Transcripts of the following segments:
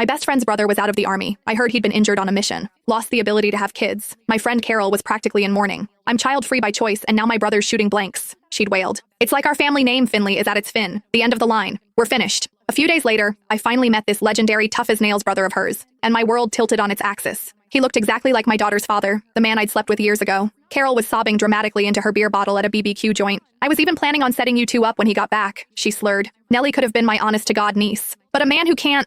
My best friend's brother was out of the army. I heard he'd been injured on a mission. Lost the ability to have kids. My friend Carol was practically in mourning. I'm child-free by choice, and now my brother's shooting blanks. She'd wailed. It's like our family name, Finley, is at its fin. The end of the line. We're finished. A few days later, I finally met this legendary tough-as-nails brother of hers, and my world tilted on its axis. He looked exactly like my daughter's father, the man I'd slept with years ago. Carol was sobbing dramatically into her beer bottle at a BBQ joint. I was even planning on setting you two up when he got back, she slurred. Nellie could have been my honest-to-God niece. But a man who can't,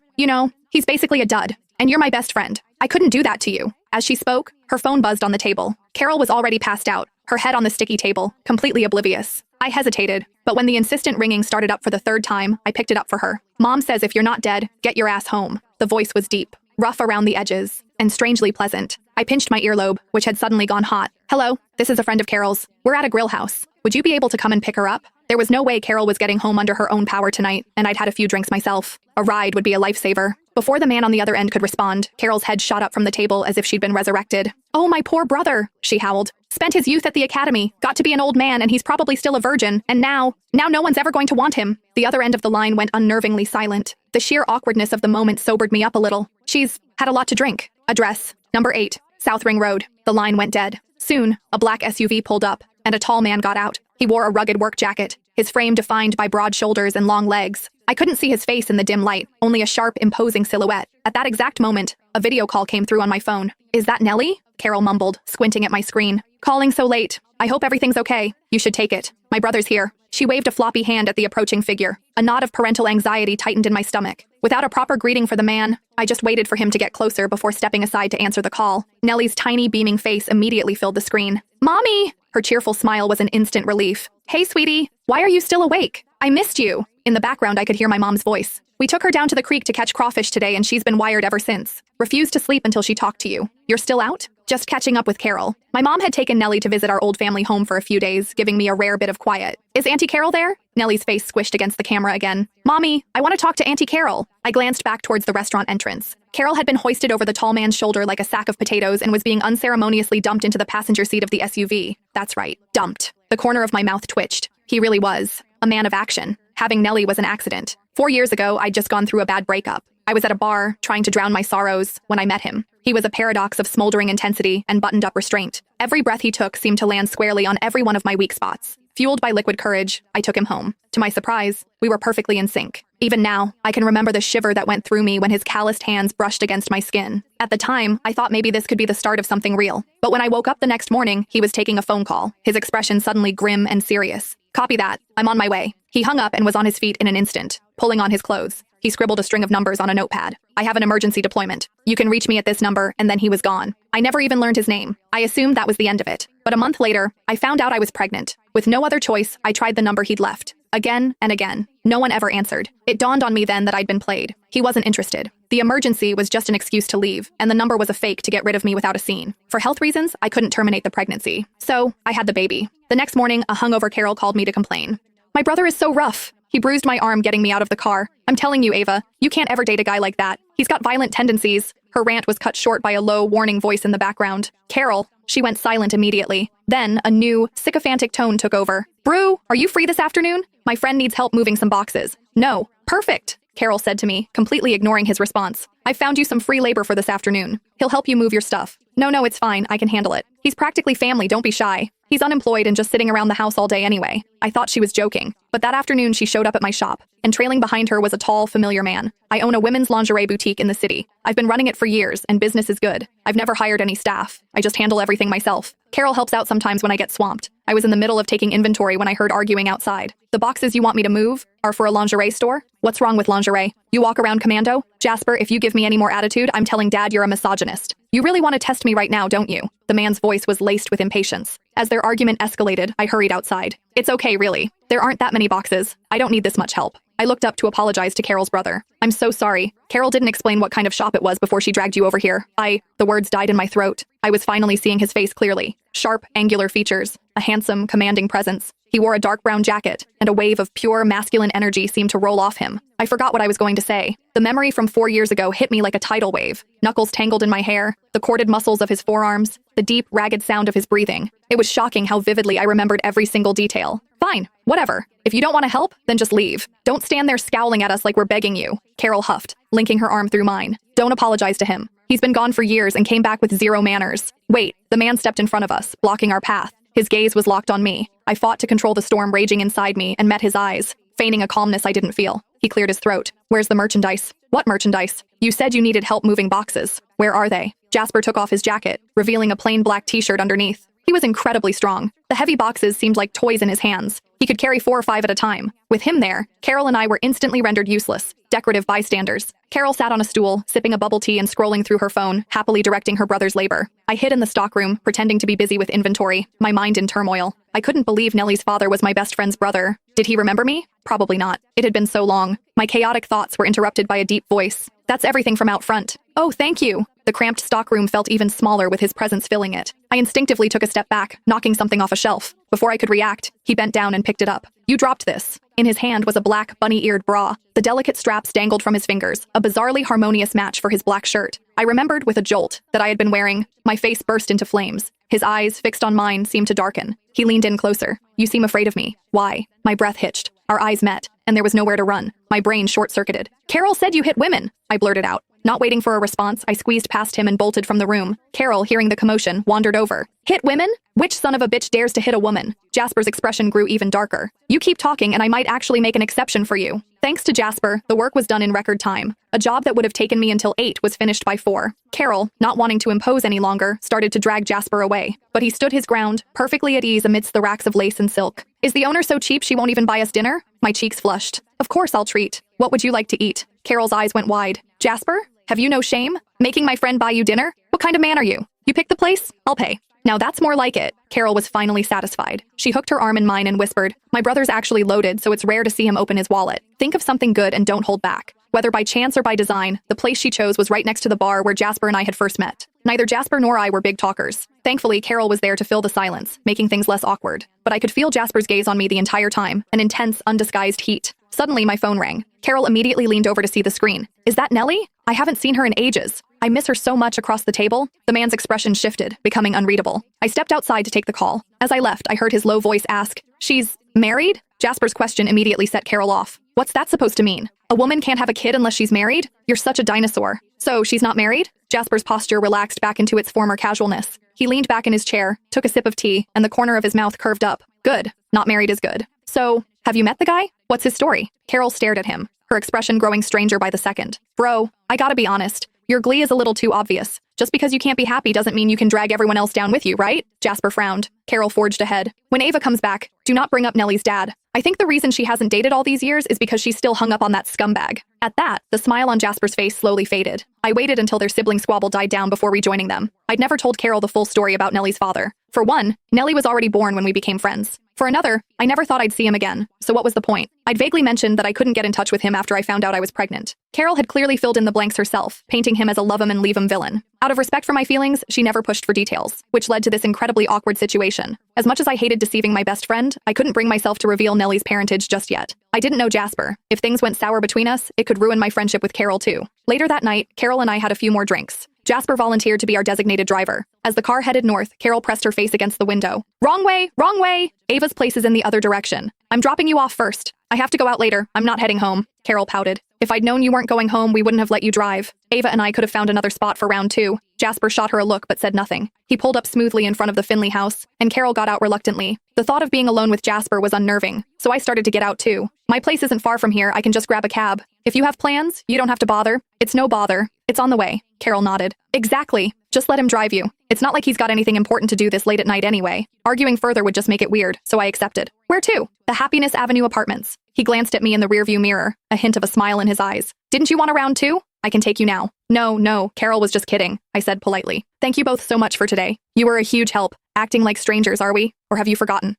he's basically a dud. And you're my best friend. I couldn't do that to you. As she spoke, her phone buzzed on the table. Carol was already passed out, her head on the sticky table, completely oblivious. I hesitated, but when the insistent ringing started up for the third time, I picked it up for her. Mom says if you're not dead, get your ass home. The voice was deep, rough around the edges, and strangely pleasant. I pinched my earlobe, which had suddenly gone hot. Hello, this is a friend of Carol's. We're at a grill house. Would you be able to come and pick her up? There was no way Carol was getting home under her own power tonight, and I'd had a few drinks myself. A ride would be a lifesaver. Before the man on the other end could respond, Carol's head shot up from the table as if she'd been resurrected. Oh, my poor brother, she howled. Spent his youth at the academy, got to be an old man, and he's probably still a virgin, and now no one's ever going to want him. The other end of the line went unnervingly silent. The sheer awkwardness of the moment sobered me up a little. She's had a lot to drink. Address, number 8, South Ring Road. The line went dead. Soon, a black SUV pulled up, and a tall man got out. He wore a rugged work jacket, his frame defined by broad shoulders and long legs. I couldn't see his face in the dim light, only a sharp, imposing silhouette. At that exact moment, a video call came through on my phone. Is that Nellie? Carol mumbled, squinting at my screen. Calling so late. I hope everything's okay. You should take it. My brother's here. She waved a floppy hand at the approaching figure. A knot of parental anxiety tightened in my stomach. Without a proper greeting for the man, I just waited for him to get closer before stepping aside to answer the call. Nellie's tiny, beaming face immediately filled the screen. Mommy! Her cheerful smile was an instant relief. Hey, sweetie. Why are you still awake? I missed you. In the background, I could hear my mom's voice. We took her down to the creek to catch crawfish today, and she's been wired ever since. Refused to sleep until she talked to you. You're still out? Just catching up with Carol. My mom had taken Nellie to visit our old family home for a few days, giving me a rare bit of quiet. Is Auntie Carol there? Nellie's face squished against the camera again. Mommy, I want to talk to Auntie Carol. I glanced back towards the restaurant entrance. Carol had been hoisted over the tall man's shoulder like a sack of potatoes and was being unceremoniously dumped into the passenger seat of the SUV. That's right, dumped. The corner of my mouth twitched. He really was a man of action. Having Nellie was an accident. 4 years ago, I'd just gone through a bad breakup. I was at a bar, trying to drown my sorrows, when I met him. He was a paradox of smoldering intensity and buttoned-up restraint. Every breath he took seemed to land squarely on every one of my weak spots. Fueled by liquid courage, I took him home. To my surprise, we were perfectly in sync. Even now, I can remember the shiver that went through me when his calloused hands brushed against my skin. At the time, I thought maybe this could be the start of something real. But when I woke up the next morning, he was taking a phone call, his expression suddenly grim and serious. Copy that. I'm on my way. He hung up and was on his feet in an instant, pulling on his clothes. He scribbled a string of numbers on a notepad. I have an emergency deployment. You can reach me at this number, and then he was gone. I never even learned his name. I assumed that was the end of it. But a month later, I found out I was pregnant. With no other choice, I tried the number he'd left. Again and again. No one ever answered. It dawned on me then that I'd been played. He wasn't interested. The emergency was just an excuse to leave, and the number was a fake to get rid of me without a scene. For health reasons, I couldn't terminate the pregnancy. So, I had the baby. The next morning, a hungover Carol called me to complain. My brother is so rough. He bruised my arm getting me out of the car. I'm telling you, Ava, you can't ever date a guy like that. He's got violent tendencies. Her rant was cut short by a low, warning voice in the background. Carol. She went silent immediately. Then, a new, sycophantic tone took over. Brew, are you free this afternoon? My friend needs help moving some boxes. No. Perfect, Carol said to me, completely ignoring his response. I found you some free labor for this afternoon. He'll help you move your stuff. No, it's fine. I can handle it. He's practically family, don't be shy. He's unemployed and just sitting around the house all day anyway. I thought she was joking. But that afternoon she showed up at my shop, and trailing behind her was a tall, familiar man. I own a women's lingerie boutique in the city. I've been running it for years, and business is good. I've never hired any staff. I just handle everything myself. Carol helps out sometimes when I get swamped. I was in the middle of taking inventory when I heard arguing outside. The boxes you want me to move are for a lingerie store? What's wrong with lingerie? You walk around commando? Jasper, if you give me any more attitude, I'm telling Dad you're a misogynist. You really want to test me right now, don't you? The man's voice was laced with impatience. As their argument escalated, I hurried outside. It's okay, really. There aren't that many boxes. I don't need this much help. I looked up to apologize to Carol's brother. I'm so sorry. Carol didn't explain what kind of shop it was before she dragged you over here. The words died in my throat. I was finally seeing his face clearly. Sharp, angular features. A handsome, commanding presence. He wore a dark brown jacket, and a wave of pure masculine energy seemed to roll off him. I forgot what I was going to say. The memory from 4 years ago hit me like a tidal wave. Knuckles tangled in my hair, the corded muscles of his forearms, the deep, ragged sound of his breathing. It was shocking how vividly I remembered every single detail. Fine, whatever. If you don't want to help, then just leave. Don't stand there scowling at us like we're begging you, Carol huffed, linking her arm through mine. Don't apologize to him. He's been gone for years and came back with zero manners. Wait, the man stepped in front of us, blocking our path. His gaze was locked on me. I fought to control the storm raging inside me and met his eyes, feigning a calmness I didn't feel. He cleared his throat. Where's the merchandise? What merchandise? You said you needed help moving boxes. Where are they? Jasper took off his jacket, revealing a plain black t-shirt underneath. He was incredibly strong. The heavy boxes seemed like toys in his hands. He could carry 4 or 5 at a time. With him there, Carol and I were instantly rendered useless, decorative bystanders. Carol sat on a stool, sipping a bubble tea and scrolling through her phone, happily directing her brother's labor. I hid in the stockroom, pretending to be busy with inventory, my mind in turmoil. I couldn't believe Nellie's father was my best friend's brother. Did he remember me? Probably not. It had been so long. My chaotic thoughts were interrupted by a deep voice. That's everything from out front. Oh, thank you. The cramped stockroom felt even smaller with his presence filling it. I instinctively took a step back, knocking something off a shelf. Before I could react, he bent down and picked it up. You dropped this. In his hand was a black, bunny-eared bra. The delicate straps dangled from his fingers, a bizarrely harmonious match for his black shirt. I remembered with a jolt that I had been wearing. My face burst into flames. His eyes, fixed on mine, seemed to darken. He leaned in closer. You seem afraid of me. Why? My breath hitched. Our eyes met, and there was nowhere to run. My brain short-circuited. Carol said you hit women, I blurted out. Not waiting for a response, I squeezed past him and bolted from the room. Carol, hearing the commotion, wandered over. Hit women? Which son of a bitch dares to hit a woman? Jasper's expression grew even darker. You keep talking and I might actually make an exception for you. Thanks to Jasper, the work was done in record time. A job that would have taken me until 8 was finished by 4. Carol, not wanting to impose any longer, started to drag Jasper away. But he stood his ground, perfectly at ease amidst the racks of lace and silk. Is the owner so cheap she won't even buy us dinner? My cheeks flushed. Of course I'll treat. What would you like to eat? Carol's eyes went wide. Jasper? Have you no shame? Making my friend buy you dinner? What kind of man are you? You pick the place? I'll pay. Now that's more like it. Carol was finally satisfied. She hooked her arm in mine and whispered, my brother's actually loaded, so it's rare to see him open his wallet. Think of something good and don't hold back. Whether by chance or by design, the place she chose was right next to the bar where Jasper and I had first met. Neither Jasper nor I were big talkers. Thankfully, Carol was there to fill the silence, making things less awkward. But I could feel Jasper's gaze on me the entire time, an intense, undisguised heat. Suddenly, my phone rang. Carol immediately leaned over to see the screen. Is that Nellie? I haven't seen her in ages. I miss her so much across the table. The man's expression shifted, becoming unreadable. I stepped outside to take the call. As I left, I heard his low voice ask, She's married? Jasper's question immediately set Carol off. What's that supposed to mean? A woman can't have a kid unless she's married? You're such a dinosaur. So, she's not married? Jasper's posture relaxed back into its former casualness. He leaned back in his chair, took a sip of tea, and the corner of his mouth curved up. Good. Not married is good. So, have you met the guy? What's his story? Carol stared at him, her expression growing stranger by the second. Bro, I gotta be honest. Your glee is a little too obvious. Just because you can't be happy doesn't mean you can drag everyone else down with you, right? Jasper frowned. Carol forged ahead. When Ava comes back, do not bring up Nellie's dad. I think the reason she hasn't dated all these years is because she's still hung up on that scumbag. At that, the smile on Jasper's face slowly faded. I waited until their sibling squabble died down before rejoining them. I'd never told Carol the full story about Nellie's father. For one, Nellie was already born when we became friends. For another, I never thought I'd see him again, so what was the point? I'd vaguely mentioned that I couldn't get in touch with him after I found out I was pregnant. Carol had clearly filled in the blanks herself, painting him as a love-him-and-leave-him villain. Out of respect for my feelings, she never pushed for details, which led to this incredibly awkward situation. As much as I hated deceiving my best friend, I couldn't bring myself to reveal Nellie's parentage just yet. I didn't know Jasper. If things went sour between us, it could ruin my friendship with Carol too. Later that night, Carol and I had a few more drinks. Jasper volunteered to be our designated driver. As the car headed north, Carol pressed her face against the window. Wrong way! Wrong way! Ava's place is in the other direction. I'm dropping you off first. I have to go out later. I'm not heading home. Carol pouted. If I'd known you weren't going home, we wouldn't have let you drive. Ava and I could have found another spot for round 2. Jasper shot her a look but said nothing. He pulled up smoothly in front of the Finley house, and Carol got out reluctantly. The thought of being alone with Jasper was unnerving, so I started to get out too. My place isn't far from here. I can just grab a cab. If you have plans, you don't have to bother. It's no bother. It's on the way. Carol nodded. Exactly. Just let him drive you. It's not like he's got anything important to do this late at night anyway. Arguing further would just make it weird, so I accepted. Where to? The Happiness Avenue apartments. He glanced at me in the rearview mirror, a hint of a smile in his eyes. Didn't you want a round 2? I can take you now. No, Carol was just kidding, I said politely. Thank you both so much for today. You were a huge help. Acting like strangers, are we? Or have you forgotten?